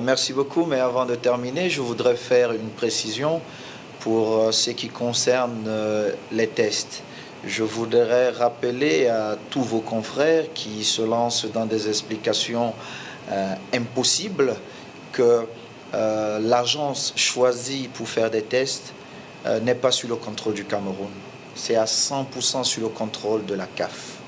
Merci beaucoup, mais avant de terminer, je voudrais faire une précision pour ce qui concerne les tests. Je voudrais rappeler à tous vos confrères qui se lancent dans des explications impossibles que l'agence choisie pour faire des tests n'est pas sous le contrôle du Cameroun. C'est à 100% sous le contrôle de la CAF.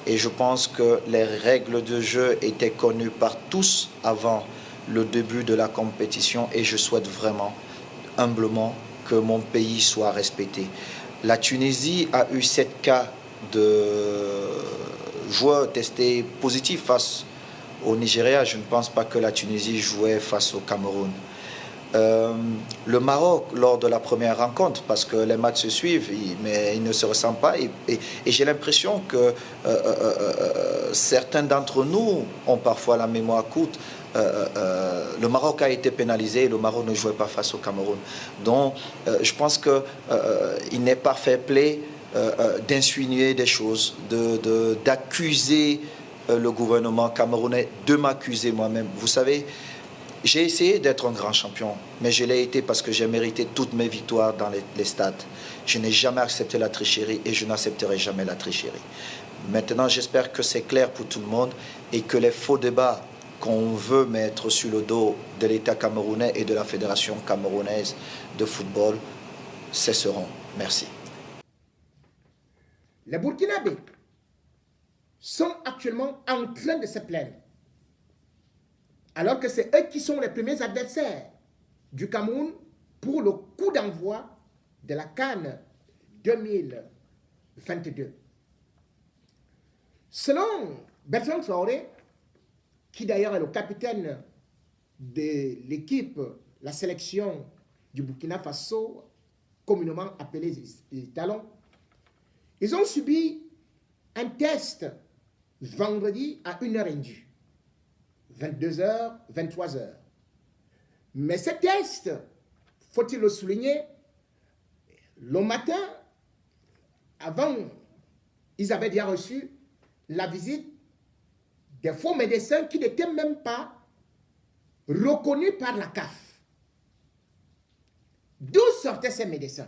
Et je pense que les règles de jeu étaient connues par tous avant le début de la compétition et je souhaite vraiment, humblement, que mon pays soit respecté. La Tunisie a eu 7 cas de joueurs testés positifs face au Nigeria. Je ne pense pas que la Tunisie jouait face au Cameroun. Le Maroc, lors de la première rencontre, parce que les matchs se suivent, mais ils ne se ressemblent pas, et j'ai l'impression que certains d'entre nous ont parfois la mémoire courte. Le Maroc a été pénalisé, le Maroc ne jouait pas face au Cameroun. Donc, je pense qu'il n'est pas fair play d'insinuer des choses, d'accuser le gouvernement camerounais, de m'accuser moi-même. Vous savez, j'ai essayé d'être un grand champion, mais je l'ai été parce que j'ai mérité toutes mes victoires dans les stades. Je n'ai jamais accepté la tricherie et je n'accepterai jamais la tricherie. Maintenant, j'espère que c'est clair pour tout le monde et que les faux débats qu'on veut mettre sur le dos de l'État camerounais et de la Fédération camerounaise de football cesseront. Merci. Les Burkinabés sont actuellement en train de se plaindre, alors que c'est eux qui sont les premiers adversaires du Cameroun pour le coup d'envoi de la CAN 2022. Selon Bertrand Traoré, qui d'ailleurs est le capitaine de l'équipe, la sélection du Burkina Faso, communément appelée les Talons, ils ont subi un test vendredi à 1h indue. 22h, 23h. Mais ce test, faut-il le souligner, le matin, avant, ils avaient déjà reçu la visite des faux médecins qui n'étaient même pas reconnus par la CAF. D'où sortaient ces médecins?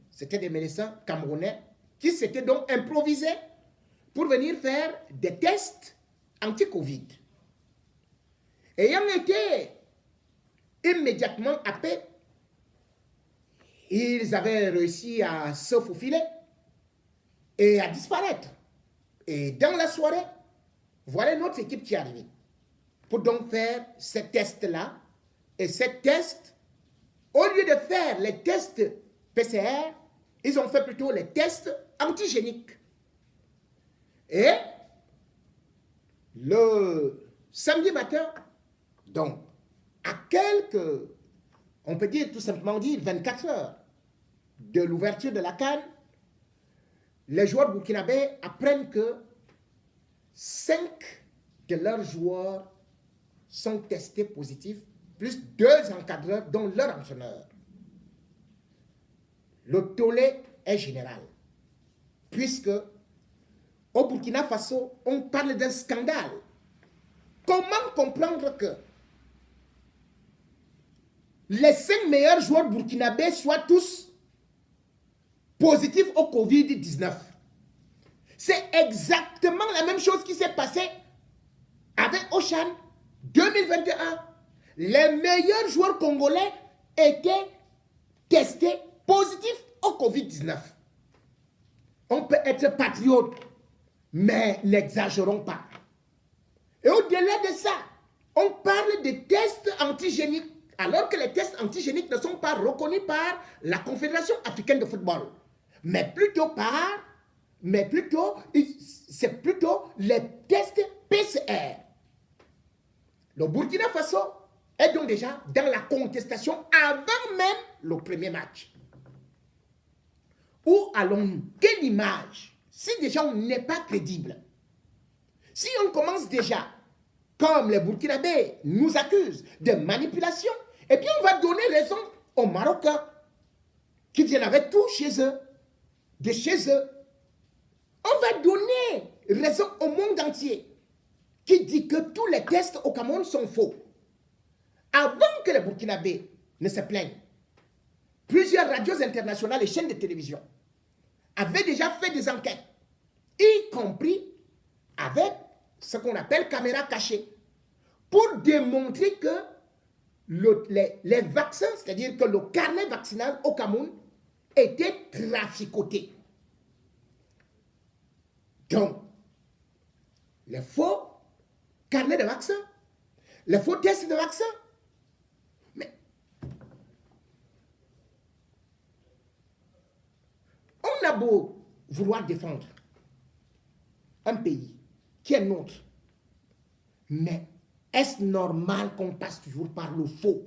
C'était des médecins camerounais qui s'étaient donc improvisés pour venir faire des tests anti-Covid. Ayant été immédiatement happés, ils avaient réussi à se faufiler et à disparaître. Et dans la soirée, voilà notre équipe qui est arrivée pour donc faire ces tests-là. Et ces tests, au lieu de faire les tests PCR, ils ont fait plutôt les tests antigéniques. Et le samedi matin, donc, à quelques, on peut dire tout simplement 24 heures de l'ouverture de la CAN, les joueurs burkinabés apprennent que 5 de leurs joueurs sont testés positifs, plus 2 encadreurs, dont leur entraîneur. Le tollé est général, puisque au Burkina Faso, on parle d'un scandale. Comment comprendre que les 5 meilleurs joueurs burkinabés soient tous positifs au Covid-19? C'est exactement la même chose qui s'est passée avec Ochan 2021. Les meilleurs joueurs congolais étaient testés positifs au Covid-19. On peut être patriote, mais n'exagérons pas. Et au-delà de ça, on parle de tests antigéniques, alors que les tests antigéniques ne sont pas reconnus par la Confédération africaine de football, c'est plutôt les tests PCR. Le Burkina Faso est donc déjà dans la contestation avant même le premier match. Où allons-nous? Quelle image? Si déjà on n'est pas crédible, si on commence déjà, comme les Burkinabés nous accusent de manipulation, et puis on va donner raison aux Marocains qui viennent avec tout chez eux, de chez eux. On va donner raison au monde entier qui dit que tous les tests au Cameroun sont faux. avant que les Burkinabés ne se plaignent, plusieurs radios internationales et chaînes de télévision avaient déjà fait des enquêtes, y compris avec ce qu'on appelle caméra cachée, pour démontrer que les vaccins, c'est-à-dire que le carnet vaccinal au Cameroun était traficoté. Donc, les faux carnets de vaccins, les faux tests de vaccins. Mais on a beau vouloir défendre un pays qui est nôtre, mais est-ce normal qu'on passe toujours par le faux?